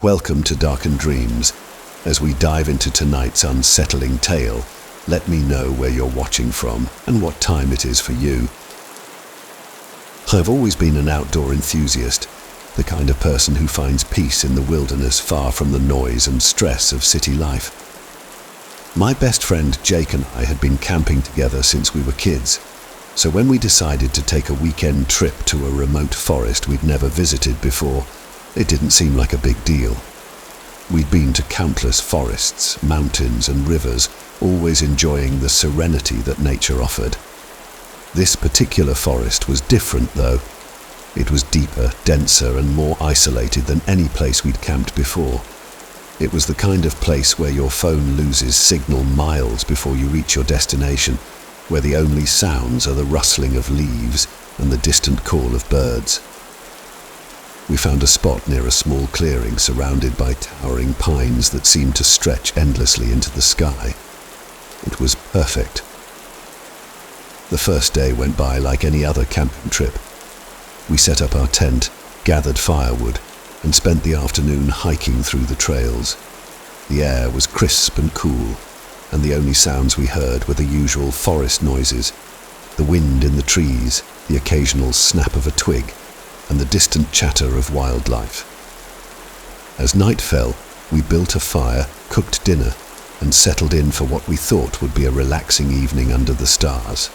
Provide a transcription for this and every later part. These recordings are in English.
Welcome to Darkened Dreams. As we dive into tonight's unsettling tale, let me know where you're watching from and what time it is for you. I've always been an outdoor enthusiast, the kind of person who finds peace in the wilderness far from the noise and stress of city life. My best friend Jake and I had been camping together since we were kids, so when we decided to take a weekend trip to a remote forest we'd never visited before, it didn't seem like a big deal. We'd been to countless forests, mountains and rivers, always enjoying the serenity that nature offered. This particular forest was different though. It was deeper, denser and more isolated than any place we'd camped before. It was the kind of place where your phone loses signal miles before you reach your destination, where the only sounds are the rustling of leaves and the distant call of birds. We found a spot near a small clearing surrounded by towering pines that seemed to stretch endlessly into the sky. It was perfect. The first day went by like any other camping trip. We set up our tent, gathered firewood, and spent the afternoon hiking through the trails. The air was crisp and cool, and the only sounds we heard were the usual forest noises, the wind in the trees, the occasional snap of a twig, and the distant chatter of wildlife. As night fell, we built a fire, cooked dinner, and settled in for what we thought would be a relaxing evening under the stars.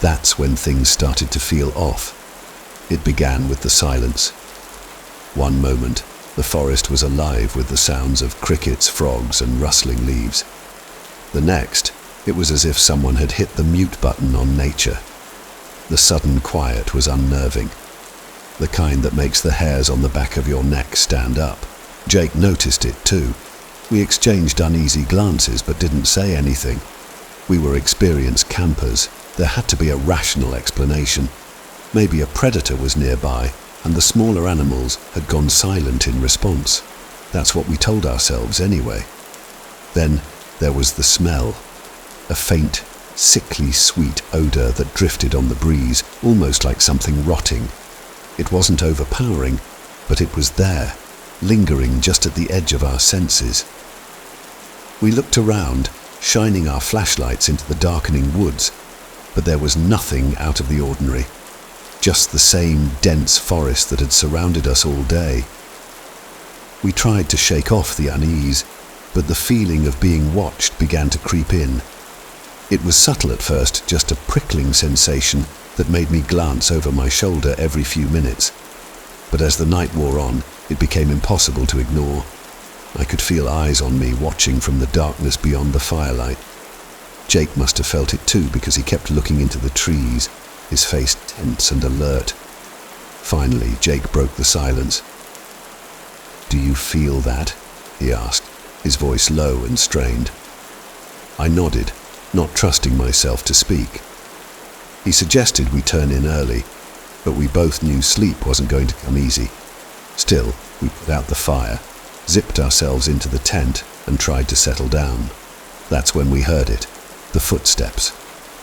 That's when things started to feel off. It began with the silence. One moment, the forest was alive with the sounds of crickets, frogs, and rustling leaves. The next, it was as if someone had hit the mute button on nature. The sudden quiet was unnerving, the kind that makes the hairs on the back of your neck stand up. Jake noticed it too. We exchanged uneasy glances but didn't say anything. We were experienced campers. There had to be a rational explanation. Maybe a predator was nearby, and the smaller animals had gone silent in response. That's what we told ourselves anyway. Then there was the smell. A faint, sickly sweet odor that drifted on the breeze, almost like something rotting. It wasn't overpowering, but it was there, lingering just at the edge of our senses. We looked around, shining our flashlights into the darkening woods, but there was nothing out of the ordinary. Just the same dense forest that had surrounded us all day. We tried to shake off the unease, but the feeling of being watched began to creep in. It was subtle at first, just a prickling sensation that made me glance over my shoulder every few minutes. But as the night wore on, it became impossible to ignore. I could feel eyes on me watching from the darkness beyond the firelight. Jake must have felt it too because he kept looking into the trees, his face tense and alert. Finally, Jake broke the silence. "Do you feel that?" he asked, his voice low and strained. I nodded, not trusting myself to speak. He suggested we turn in early, but we both knew sleep wasn't going to come easy. Still, we put out the fire, zipped ourselves into the tent, and tried to settle down. That's when we heard it, the footsteps.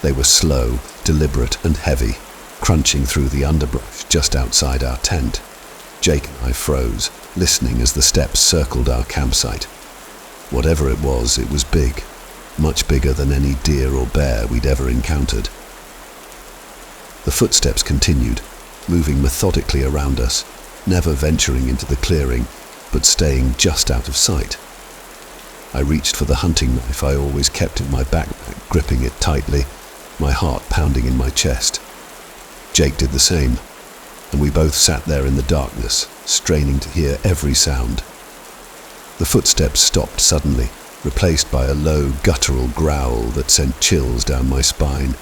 They were slow, deliberate and heavy, crunching through the underbrush just outside our tent. Jake and I froze, listening as the steps circled our campsite. Whatever it was big, much bigger than any deer or bear we'd ever encountered. The footsteps continued, moving methodically around us, never venturing into the clearing, but staying just out of sight. I reached for the hunting knife I always kept in my backpack, gripping it tightly, my heart pounding in my chest. Jake did the same, and we both sat there in the darkness, straining to hear every sound. The footsteps stopped suddenly, replaced by a low, guttural growl that sent chills down my spine.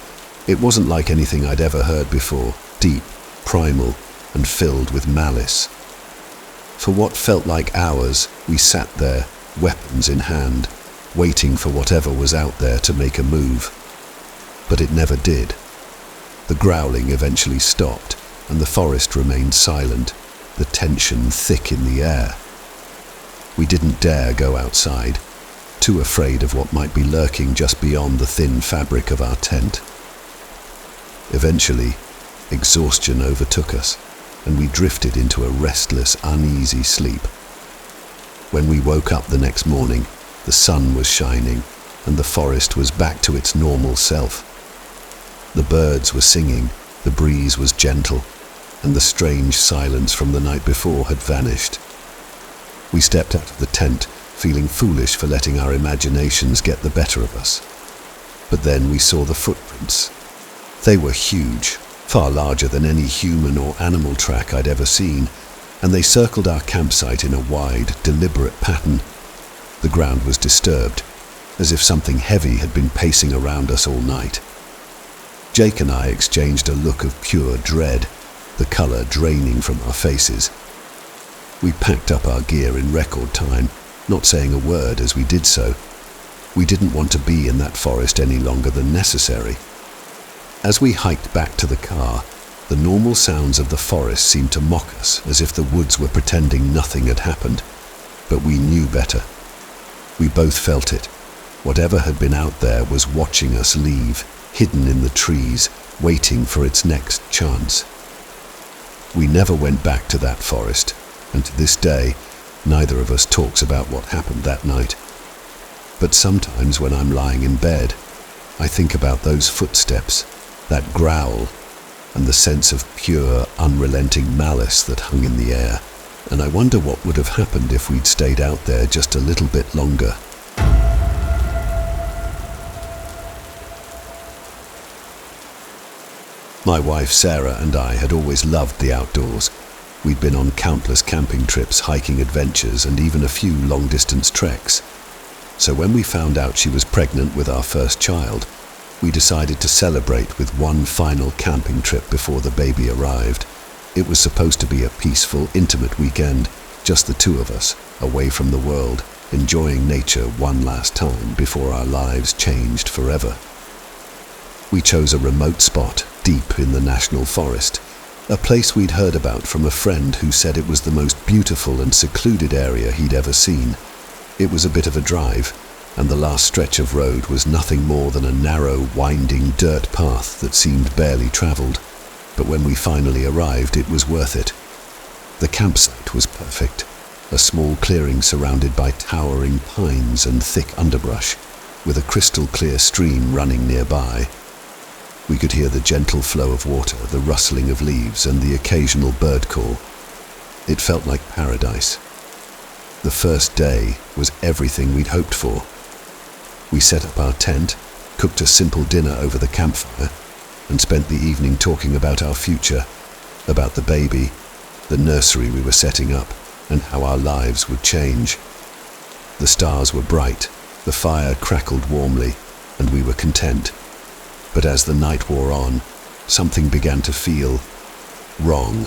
It wasn't like anything I'd ever heard before, deep, primal, and filled with malice. For what felt like hours, we sat there, weapons in hand, waiting for whatever was out there to make a move. But it never did. The growling eventually stopped, and the forest remained silent, the tension thick in the air. We didn't dare go outside, too afraid of what might be lurking just beyond the thin fabric of our tent. Eventually, exhaustion overtook us, and we drifted into a restless, uneasy sleep. When we woke up the next morning, the sun was shining and the forest was back to its normal self. The birds were singing, the breeze was gentle, and the strange silence from the night before had vanished. We stepped out of the tent, feeling foolish for letting our imaginations get the better of us. But then we saw the footprints. They were huge, far larger than any human or animal track I'd ever seen, and they circled our campsite in a wide, deliberate pattern. The ground was disturbed, as if something heavy had been pacing around us all night. Jake and I exchanged a look of pure dread, the colour draining from our faces. We packed up our gear in record time, not saying a word as we did so. We didn't want to be in that forest any longer than necessary. As we hiked back to the car, the normal sounds of the forest seemed to mock us, as if the woods were pretending nothing had happened. But we knew better. We both felt it. Whatever had been out there was watching us leave, hidden in the trees, waiting for its next chance. We never went back to that forest, and to this day, neither of us talks about what happened that night. But sometimes when I'm lying in bed, I think about those footsteps, that growl, and the sense of pure, unrelenting malice that hung in the air, and I wonder what would have happened if we'd stayed out there just a little bit longer. My wife Sarah and I had always loved the outdoors. We'd been on countless camping trips, hiking adventures, and even a few long-distance treks. So when we found out she was pregnant with our first child, we decided to celebrate with one final camping trip before the baby arrived. It was supposed to be a peaceful, intimate weekend, just the two of us, away from the world, enjoying nature one last time before our lives changed forever. We chose a remote spot, deep in the national forest, a place we'd heard about from a friend who said it was the most beautiful and secluded area he'd ever seen. It was a bit of a drive, and the last stretch of road was nothing more than a narrow, winding dirt path that seemed barely travelled. But when we finally arrived, it was worth it. The campsite was perfect, a small clearing surrounded by towering pines and thick underbrush, with a crystal-clear stream running nearby. We could hear the gentle flow of water, the rustling of leaves, and the occasional bird call. It felt like paradise. The first day was everything we'd hoped for. We set up our tent, cooked a simple dinner over the campfire, and spent the evening talking about our future, about the baby, the nursery we were setting up, and how our lives would change. The stars were bright, the fire crackled warmly, and we were content. But as the night wore on, something began to feel wrong.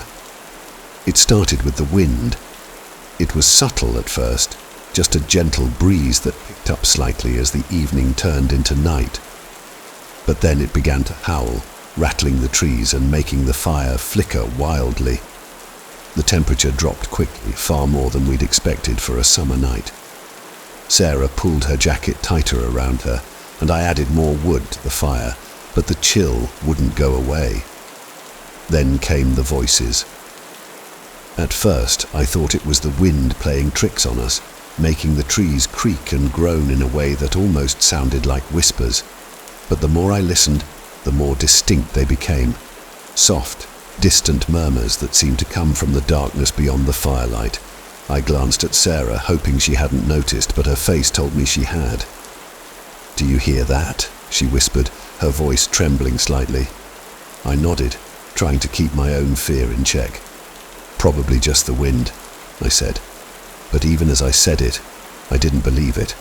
It started with the wind. It was subtle at first, just a gentle breeze that picked up slightly as the evening turned into night. But then it began to howl, rattling the trees and making the fire flicker wildly. The temperature dropped quickly, far more than we'd expected for a summer night. Sarah pulled her jacket tighter around her, and I added more wood to the fire, but the chill wouldn't go away. Then came the voices. At first, I thought it was the wind playing tricks on us, making the trees creak and groan in a way that almost sounded like whispers. But the more I listened, the more distinct they became. Soft, distant murmurs that seemed to come from the darkness beyond the firelight. I glanced at Sarah, hoping she hadn't noticed, but her face told me she had. "Do you hear that?" she whispered, her voice trembling slightly. I nodded, trying to keep my own fear in check. "Probably just the wind," I said. But even as I said it, I didn't believe it.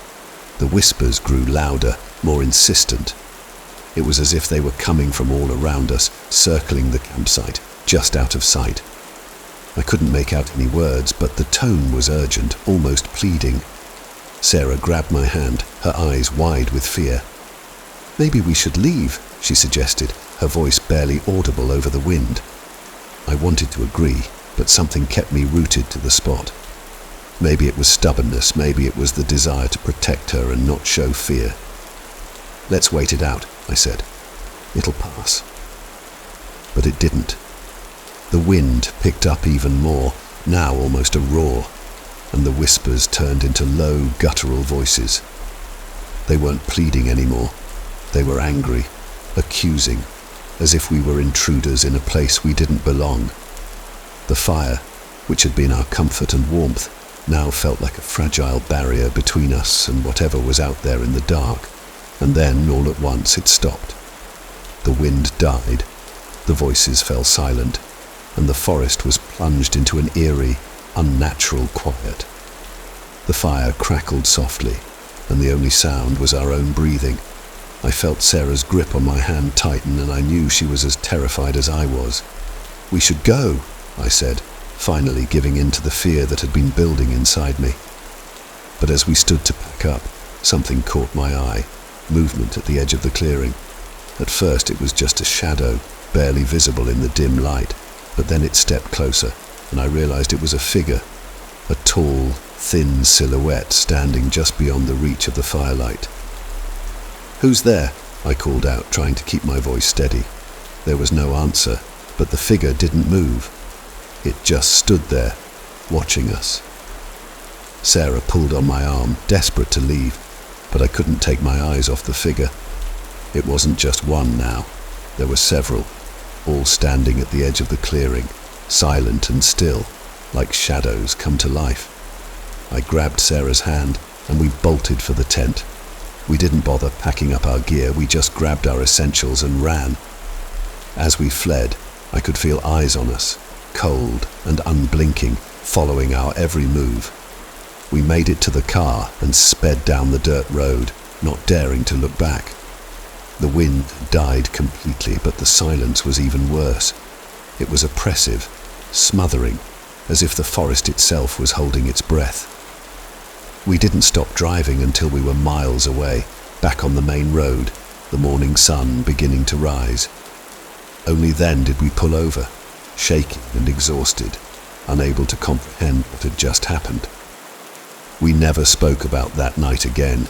The whispers grew louder, more insistent. It was as if they were coming from all around us, circling the campsite, just out of sight. I couldn't make out any words, but the tone was urgent, almost pleading. Sarah grabbed my hand, her eyes wide with fear. "Maybe we should leave," she suggested, her voice barely audible over the wind. I wanted to agree, but something kept me rooted to the spot. Maybe it was stubbornness, maybe it was the desire to protect her and not show fear. "Let's wait it out," I said. "It'll pass." But it didn't. The wind picked up even more, now almost a roar. and the whispers turned into low, guttural voices. They weren't pleading anymore. They were angry, accusing, as if we were intruders in a place we didn't belong. The fire, which had been our comfort and warmth, now felt like a fragile barrier between us and whatever was out there in the dark. And then, all at once, it stopped. The wind died, the voices fell silent, and the forest was plunged into an eerie, unnatural quiet. The fire crackled softly, and the only sound was our own breathing. I felt Sarah's grip on my hand tighten, and I knew she was as terrified as I was. "We should go," I said, finally giving in to the fear that had been building inside me. But as we stood to pack up, something caught my eye, movement at the edge of the clearing. At first it was just a shadow, barely visible in the dim light, but then it stepped closer, and I realized it was a figure, a tall, thin silhouette standing just beyond the reach of the firelight. "Who's there?" I called out, trying to keep my voice steady. There was no answer, but the figure didn't move. It just stood there, watching us. Sarah pulled on my arm, desperate to leave, but I couldn't take my eyes off the figure. It wasn't just one now. There were several, all standing at the edge of the clearing, silent and still, like shadows come to life. I grabbed Sarah's hand, and we bolted for the tent. We didn't bother packing up our gear, we just grabbed our essentials and ran. As we fled, I could feel eyes on us, cold and unblinking, following our every move. We made it to the car and sped down the dirt road, not daring to look back. The wind died completely, but the silence was even worse. It was oppressive, smothering, as if the forest itself was holding its breath. We didn't stop driving until we were miles away, back on the main road, the morning sun beginning to rise. Only then did we pull over, shaking and exhausted, unable to comprehend what had just happened. We never spoke about that night again.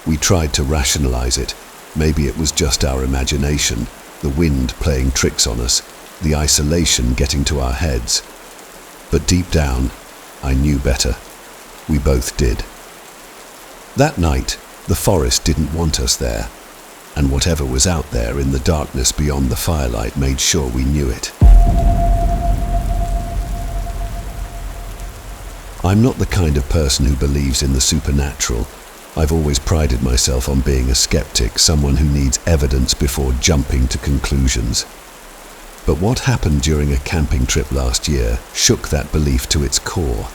We tried to rationalize it. Maybe it was just our imagination, the wind playing tricks on us, the isolation getting to our heads. But deep down, I knew better. We both did. That night, the forest didn't want us there, and whatever was out there in the darkness beyond the firelight made sure we knew it. I'm not the kind of person who believes in the supernatural. I've always prided myself on being a skeptic, someone who needs evidence before jumping to conclusions. But what happened during a camping trip last year shook that belief to its core.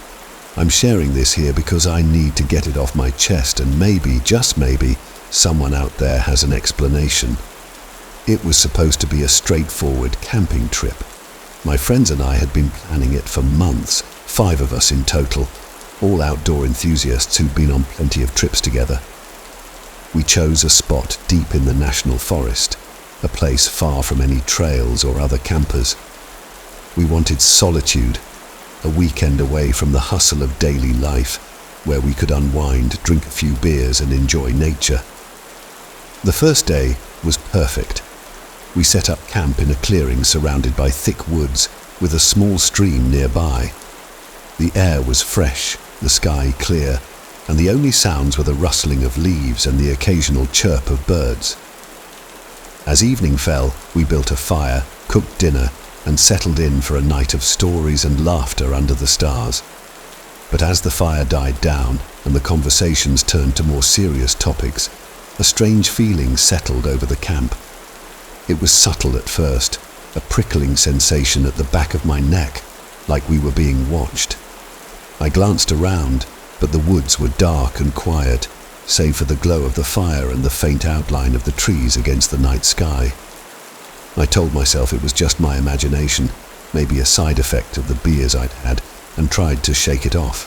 I'm sharing this here because I need to get it off my chest, and maybe, just maybe, someone out there has an explanation. It was supposed to be a straightforward camping trip. My friends and I had been planning it for months, 5 of us in total, all outdoor enthusiasts who'd been on plenty of trips together. We chose a spot deep in the national forest, a place far from any trails or other campers. We wanted solitude, a weekend away from the hustle of daily life, where we could unwind, drink a few beers and enjoy nature. The first day was perfect. We set up camp in a clearing surrounded by thick woods, with a small stream nearby. The air was fresh, the sky clear, and the only sounds were the rustling of leaves and the occasional chirp of birds. As evening fell, we built a fire, cooked dinner, and settled in for a night of stories and laughter under the stars. But as the fire died down and the conversations turned to more serious topics, a strange feeling settled over the camp. It was subtle at first, a prickling sensation at the back of my neck, like we were being watched. I glanced around, but the woods were dark and quiet, save for the glow of the fire and the faint outline of the trees against the night sky. I told myself it was just my imagination, maybe a side effect of the beers I'd had, and tried to shake it off.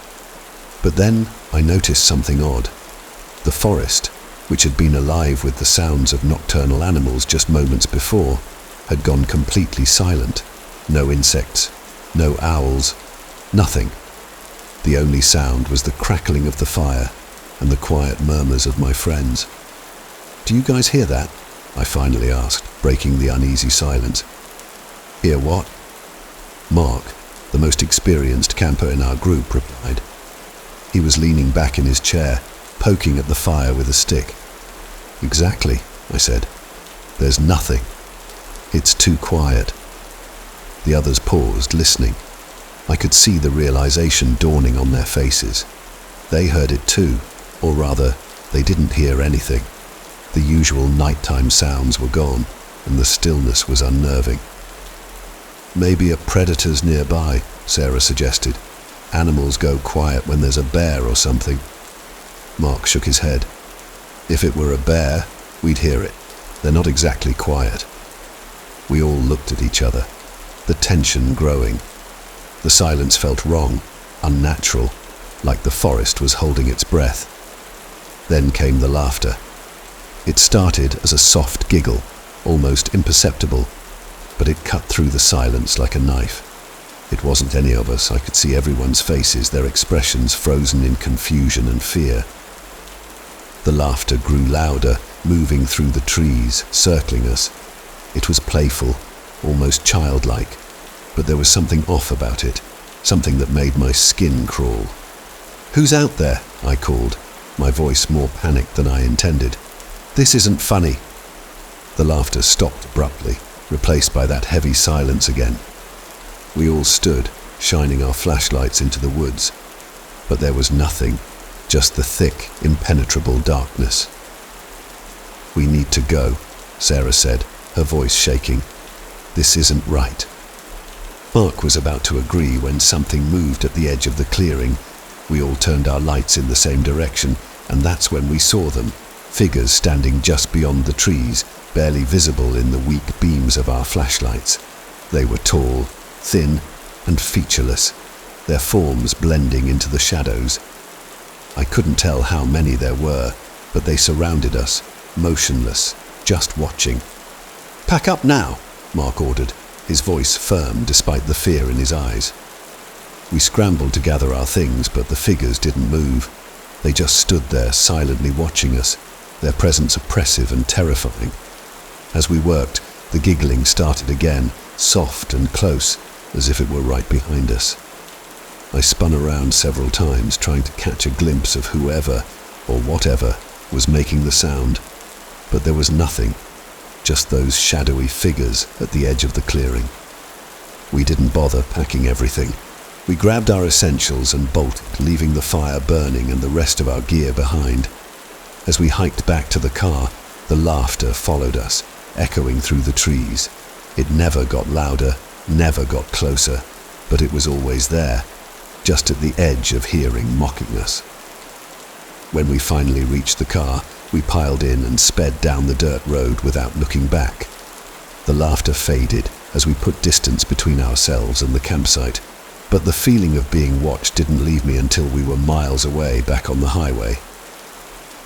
But then I noticed something odd. The forest, which had been alive with the sounds of nocturnal animals just moments before, had gone completely silent. No insects, no owls, nothing. The only sound was the crackling of the fire and the quiet murmurs of my friends. "Do you guys hear that?" I finally asked, breaking the uneasy silence. "Hear what?" Mark, the most experienced camper in our group, replied. He was leaning back in his chair, poking at the fire with a stick. "Exactly," I said. "There's nothing. It's too quiet." The others paused, listening. I could see the realization dawning on their faces. They heard it too, or rather, they didn't hear anything. The usual nighttime sounds were gone, and the stillness was unnerving. "Maybe a predator's nearby," Sarah suggested. "Animals go quiet when there's a bear or something." Mark shook his head. "If it were a bear, we'd hear it. They're not exactly quiet." We all looked at each other, the tension growing. The silence felt wrong, unnatural, like the forest was holding its breath. Then came the laughter. It started as a soft giggle, almost imperceptible, but it cut through the silence like a knife. It wasn't any of us. I could see everyone's faces, their expressions frozen in confusion and fear. The laughter grew louder, moving through the trees, circling us. It was playful, almost childlike, but there was something off about it, something that made my skin crawl. "Who's out there?" I called, my voice more panicked than I intended. "This isn't funny." The laughter stopped abruptly, replaced by that heavy silence again. We all stood, shining our flashlights into the woods, but there was nothing, just the thick, impenetrable darkness. "We need to go," Sarah said, her voice shaking. "This isn't right." Mark was about to agree when something moved at the edge of the clearing. We all turned our lights in the same direction, and that's when we saw them, figures standing just beyond the trees, barely visible in the weak beams of our flashlights. They were tall, thin, and featureless, their forms blending into the shadows. I couldn't tell how many there were, but they surrounded us, motionless, just watching. "Pack up now," Mark ordered, his voice firm despite the fear in his eyes. We scrambled to gather our things, but the figures didn't move. They just stood there, silently watching us, their presence oppressive and terrifying. As we worked, the giggling started again, soft and close, as if it were right behind us. I spun around several times, trying to catch a glimpse of whoever, or whatever, was making the sound, but there was nothing, just those shadowy figures at the edge of the clearing. We didn't bother packing everything. We grabbed our essentials and bolted, leaving the fire burning and the rest of our gear behind. As we hiked back to the car, the laughter followed us, echoing through the trees. It never got louder, never got closer, but it was always there, just at the edge of hearing mocking us. When we finally reached the car, we piled in and sped down the dirt road without looking back. The laughter faded as we put distance between ourselves and the campsite, but the feeling of being watched didn't leave me until we were miles away back on the highway.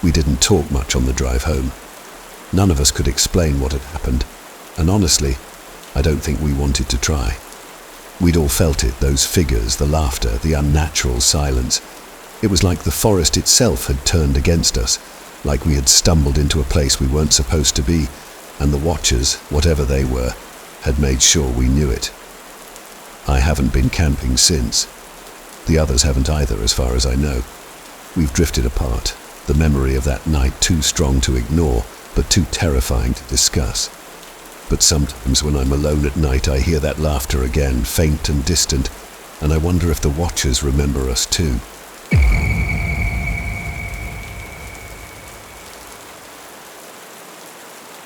We didn't talk much on the drive home. None of us could explain what had happened, and honestly, I don't think we wanted to try. We'd all felt it, those figures, the laughter, the unnatural silence. It was like the forest itself had turned against us, like we had stumbled into a place we weren't supposed to be, and the watchers, whatever they were, had made sure we knew it. I haven't been camping since. The others haven't either, as far as I know. We've drifted apart, the memory of that night too strong to ignore, but too terrifying to discuss. But sometimes when I'm alone at night, I hear that laughter again, faint and distant, and I wonder if the watchers remember us too.